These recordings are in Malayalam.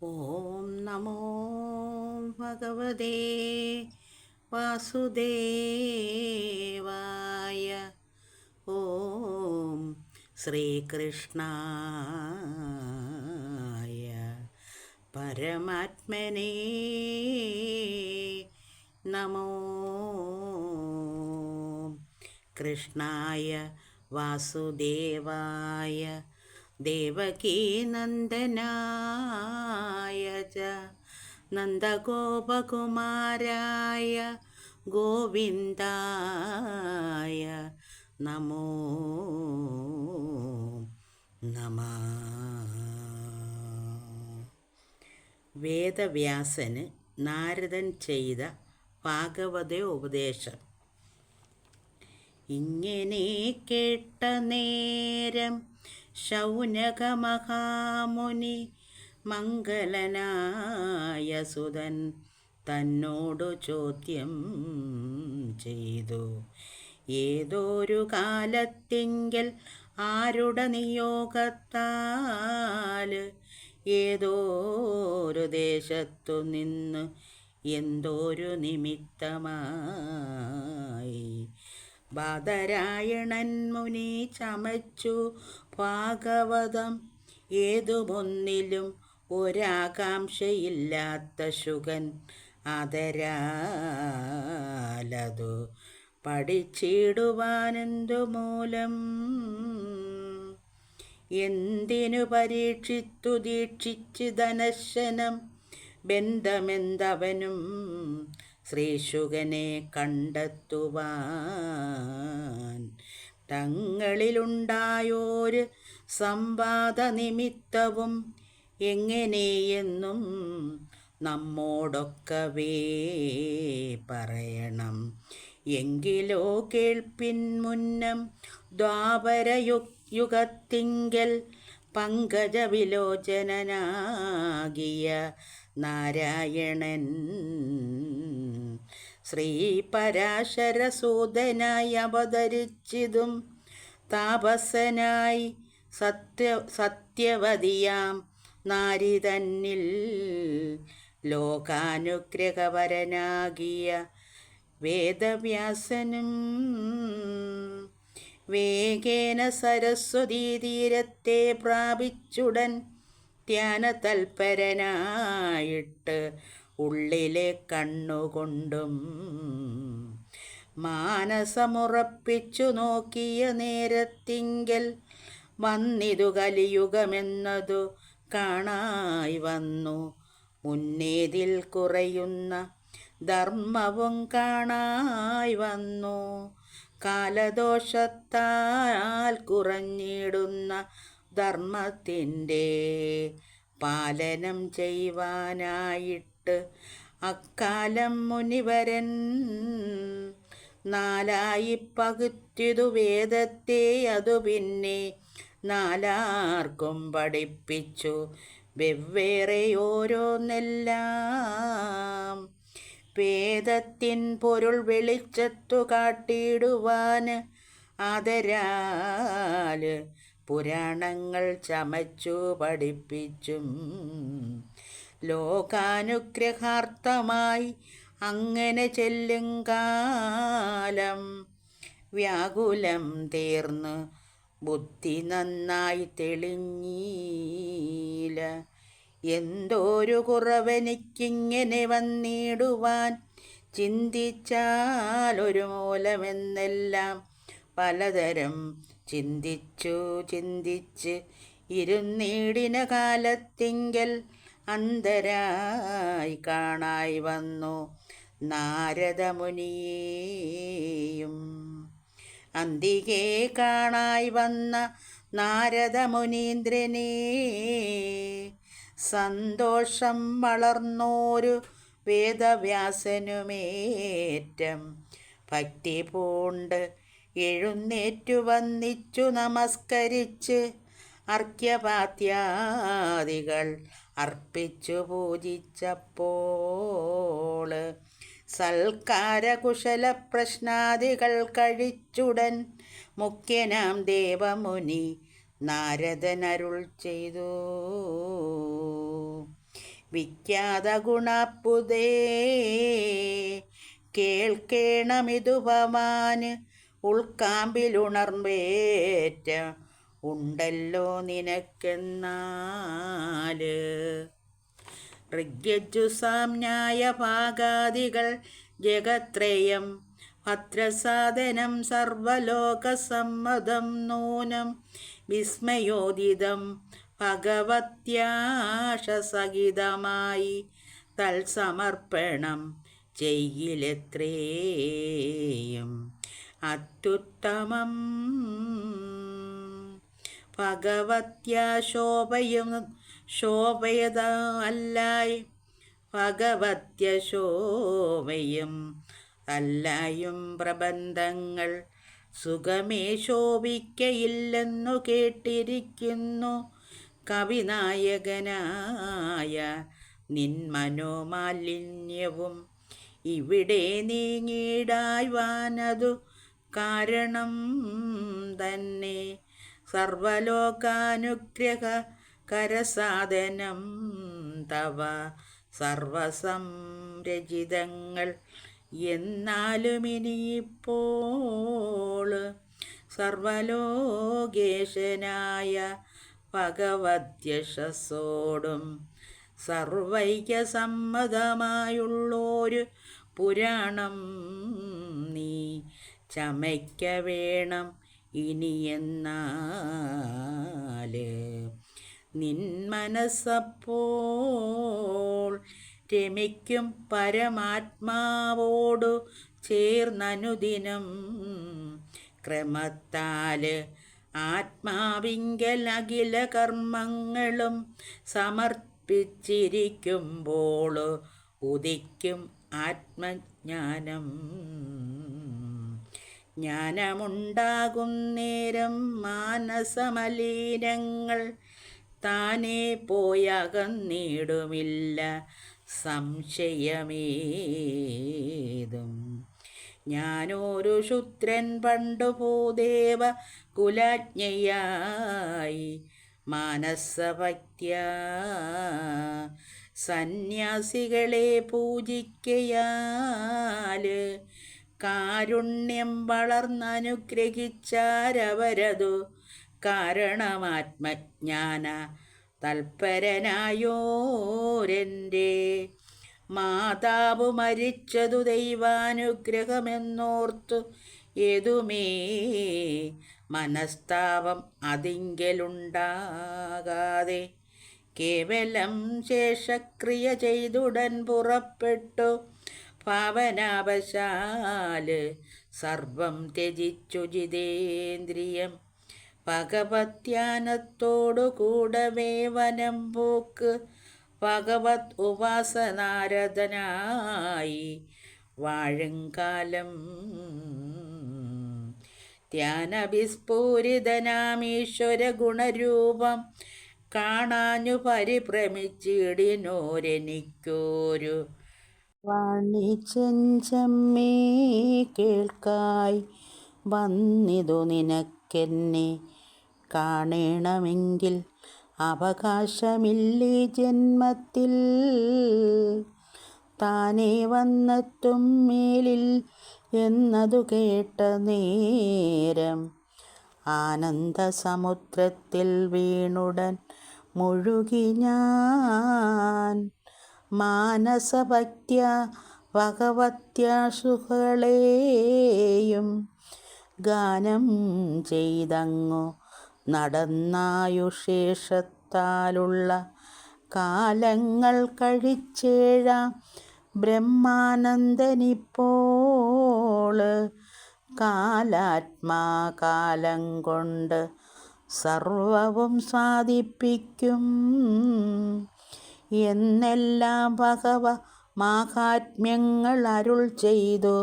ഓം നമോ ഭഗവതേ വാസുദേവായ. ഓം ശ്രീകൃഷ്ണായ പരമാത്മനേ നമോ. കൃഷ്ണായ വാസുദേവായ ദേവകീനന്ദനായ ച നന്ദഗോപകുമാരായ ഗോവിന്ദായ നമോ നമഃ. വേദവ്യാസന് നാരദൻ ചെയ്ത ഭാഗവതോപദേശം. ഇങ്ങനെ കേട്ട നേരം ശൗനകമഹാമുനി മംഗലനായ സുതൻ തന്നോടു ചോദ്യം ചെയ്തു. ഏതൊരു കാലത്തിങ്കൽ ആരുടെ നിയോഗത്താൽ ഏതൊരു ദേശത്തു നിന്ന് എന്തൊരു നിമിത്തമായി ബാദരായണൻ മുനി ചമച്ചു ഭാഗവതം. ഏതുമൊന്നിലും ഒരാകാംക്ഷയില്ലാത്ത ശുകൻ ആദരാലതു പഠിച്ചിടുവാനെന്തു മൂലം. എന്തിനു പരീക്ഷിത്തു ദീക്ഷിച്ച് ധനശനം ബന്ധമെന്തവനും ശ്രീശുകനെ കണ്ടെത്തുവാൻ. തങ്ങളിലുണ്ടായോര് സംവാദ നിമിത്തവും എങ്ങനെയെന്നും നമ്മോടൊക്കവേ പറയണം. എങ്കിലോ കേൾപ്പിൻ മുന്നം ദ്വാപരയുഗത്തിങ്കൽ പങ്കജവിലോചനാകിയ നാരായണൻ ശ്രീ പരാശരസൂതനായി അവതരിച്ചിതും താപസനായി സത്യവതിയാം നാരി തന്നിൽ ലോകാനുഗ്രഹപരനാകിയ വേദവ്യാസനും വേഗേന സരസ്വതീ തീരത്തെ പ്രാപിച്ചുടൻ ധ്യാനതൽപരനായിട്ട് ഉള്ളിലെ കണ്ണുകൊണ്ടും മാനസമുറപ്പിച്ചു നോക്കിയ നേരത്തിങ്കൽ വന്നിതു കലിയുഗമെന്നതു കാണായി വന്നു. മുന്നേതിൽ കുറയുന്ന ധർമ്മവും കാണായി വന്നു. കാലദോഷത്താൽ കുറഞ്ഞിടുന്ന ധർമ്മത്തിൻ്റെ പാലനം ചെയ്യുവാനായിട്ട് അക്കാലം മുനിവരൻ നാലായി പകുത്തിതു വേദത്തെ. അതു പിന്നെ നാലാർക്കും പഠിപ്പിച്ചു വെവ്വേറെ ഓരോന്നെല്ലാം. വേദത്തിൻ പൊരുൾ വെളിച്ചത്തു കാട്ടിടുവാൻ ആദരാൽ പുരാണങ്ങൾ ചമച്ചു പഠിപ്പിച്ചും ലോകാനുഗ്രഹാർത്ഥമായി അങ്ങനെ ചെല്ലും കാലം വ്യാകുലം തീർന്ന് ബുദ്ധി നന്നായി തെളിഞ്ഞീല. എന്തോരു കുറവെനിക്കിങ്ങനെ വന്നിടുവാൻ ചിന്തിച്ചാലൊരു മൂലമെന്നെല്ലാം പലതരം ചിന്തിച്ച് ഇരുന്നീടിന കാലത്തിങ്കൽ അന്തരായി കാണായി വന്നു നാരദമുനിയെയും. അന്തികേ കാണായി വന്ന നാരദമുനീന്ദ്രനെ സന്തോഷം വളർന്നോരു വേദവ്യാസനുമേറ്റം ഭക്തി പൂണ്ട് എഴുന്നേറ്റു വന്നിച്ചു നമസ്കരിച്ച് അർഘ്യപാദ്യാദികൾ അർപ്പിച്ചു പൂജിച്ചപ്പോൾ സൽക്കാരകുശല പ്രശ്നാദികൾ കഴിച്ചുടൻ മുഖ്യനാം ദേവമുനി നാരദനരുൾ ചെയ്തു. വിഖ്യാത ഗുണപ്പുതേ കേൾക്കേണമിതു ഭവാന് ഉൾക്കാമ്പിലുണർവേറ്റ ഉണ്ടല്ലോ നിനക്കെന്നാല്. ഋഗ്യജുസാംന്യായ ഭാഗാദികൾ ജഗത്രയം ഭദ്രസാധനം സർവലോകസമ്മതം നൂനം വിസ്മയോദിതം ഭഗവത്യാശസഹിതമായി തൽസമർപ്പണം ചെയ്യിലെത്രേയും അത്യുത്തമം. ഭഗവത്യാശോഭയും ശോഭയത അല്ലായി ഭഗവത്യശോഭയും അല്ലായും പ്രബന്ധങ്ങൾ സുഖമേ ശോഭിക്കയില്ലെന്നു കേട്ടിരിക്കുന്നു. കവിനായകനായ നിൻ മനോമാലിന്യവും ഇവിടെ നീങ്ങിടായ്വാനതു കാരണം തന്നെ. സർവലോകാനുഗ്രഹ കരസാധനം തവ സർവസംരചിതങ്ങൾ എന്നാലും ഇനിയിപ്പോൾ സർവലോകേശനായ ഭഗവത്യശസ്സോടും സർവൈക്യസമ്മതമായുള്ളൊരു പുരാണം നീ ചമയ്ക്ക വേണം ഇനിയെന്നാല്. നിൻ മനസ്സപ്പോൾ രമിക്കും പരമാത്മാവോടു ചേർന്നനുദിനം ക്രമത്താല് ആത്മാവിങ്കൽ അഖില കർമ്മങ്ങളും സമർപ്പിച്ചിരിക്കുമ്പോൾ ഉദിക്കും ആത്മജ്ഞാനം. ജ്ഞാനമുണ്ടാകും നേരം മാനസമലീനങ്ങൾ താനേ പോയകന്നിടുമില്ല സംശയമേതും. ഞാനൊരു ശൂദ്രൻ പണ്ടു ഭൂദേവ കുലജ്ഞയായി മാനസഭക്ത്യാ സന്യാസികളെ പൂജിക്കയാല് കാരുണ്യം വളർന്നനുഗ്രഹിച്ചാരവരതു കാരണമാത്മജ്ഞാന തൽപരനായോരെൻ്റെ മാതാവ് മരിച്ചതു ദൈവാനുഗ്രഹമെന്നോർത്തു ഏതുമേ മനസ്താപം അതിങ്കലുണ്ടാകാതെ കേവലം ശേഷക്രിയ ചെയ്തുടൻ പുറപ്പെട്ടു ഭാവനാവശാല് സർവം ത്യജിച്ചു ജിതേന്ദ്രിയം ഭഗവത്യാനത്തോടു കൂടവേ വനം പോക്ക് ഭഗവത് ഉപാസനാരതനായി വാഴുംകാലം. ധ്യാനവിസ്ഫുരിതനാമീശ്വര ഗുണരൂപം കാണാഞ്ഞു പരിഭ്രമിച്ചിടിനോരെനിക്കൊരു വാണിചെഞ്ചമ്മേ കേൾക്കായി വന്നിതു നിനക്കെന്നെ കാണണമെങ്കിൽ അവകാശമില്ലീ ജന്മത്തിൽ. താനേ വന്നെത്തും മേലിൽ എന്നതു കേട്ട നേരം ആനന്ദസമുദ്രത്തിൽ വീണുടൻ മുഴുകി ഞാൻ. മാനസഭക്ത്യ ഭഗവത്യാശുകളെയും ഗാനം ചെയ്തങ്ങു നടന്നായുശേഷത്താലുള്ള കാലങ്ങൾ കഴിച്ചേഴാം ബ്രഹ്മാനന്ദനിപ്പോൾ കാലാത്മാകാലം കൊണ്ട് സർവവും സാധിപ്പിക്കും എന്നെല്ലാം ഭഗവ മാഹാത്മ്യങ്ങൾ അരുൾ ചെയ്തു.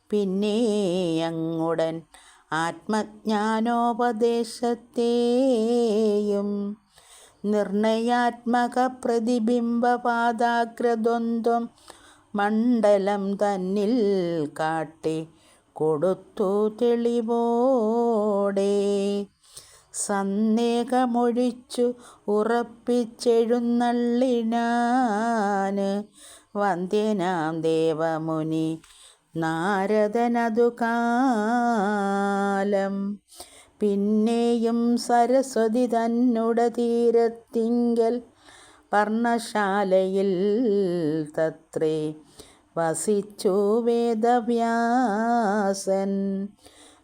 പിന്നെ അങ്ങുടൻ ആത്മജ്ഞാനോപദേശത്തെയും നിർണയാത്മക പ്രതിബിംബപാദാഗ്രദ്വന്ദ്വം മണ്ഡലം തന്നിൽ കാട്ടി കൊടുത്തു തെളിവോടെ. സന്ദേഹമൊഴിച്ചു ഉറപ്പിച്ചെഴുന്നള്ളിനാൻ വന്ദ്യനാം ദേവമുനി നാരദനതു കാലം. പിന്നെയും സരസ്വതി തന്നുട തീരത്തിങ്കൽ പർണശാലയിൽ തത്രേ വസിച്ചു വേദവ്യാസൻ.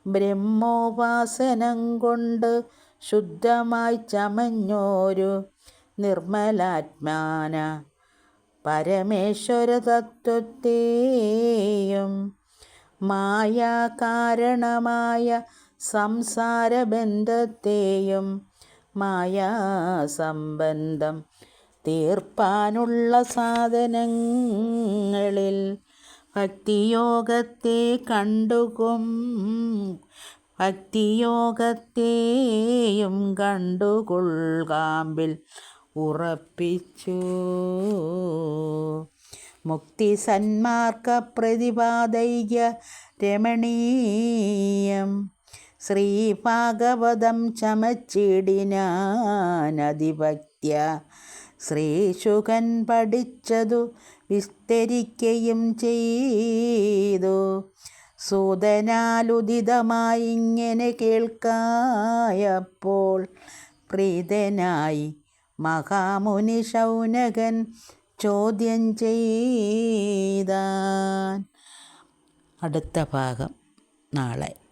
ബ്രഹ്മോപാസനം കൊണ്ട് ശുദ്ധമായി ചമഞ്ഞോരു നിർമ്മലാത്മാന പരമേശ്വര തത്വത്തെയും മായാകാരണമായ സംസാരബന്ധത്തെയും മായാസംബന്ധം തീർപ്പാനുള്ള സാധനങ്ങളിൽ ഭക്തിയോഗത്തെയും കണ്ടുകൊൾകാമ്പിൽ ഉറപ്പിച്ചു. മുക്തി സന്മാർഗ പ്രതിപാദൈക രമണീയം ശ്രീഭാഗവതം ചമച്ചിടിനാനതിഭക്ത്യ. ശ്രീശുകൻ പഠിച്ചതു വിസ്തരിക്കയും ചെയ്തു. സൂതനാലുദിതമായിങ്ങനെ കേൾക്കായപ്പോൾ പ്രീതനായി മഹാമുനി ശൗനകൻ ചോദ്യം ചെയ്താൻ. അടുത്ത ഭാഗം നാളെ.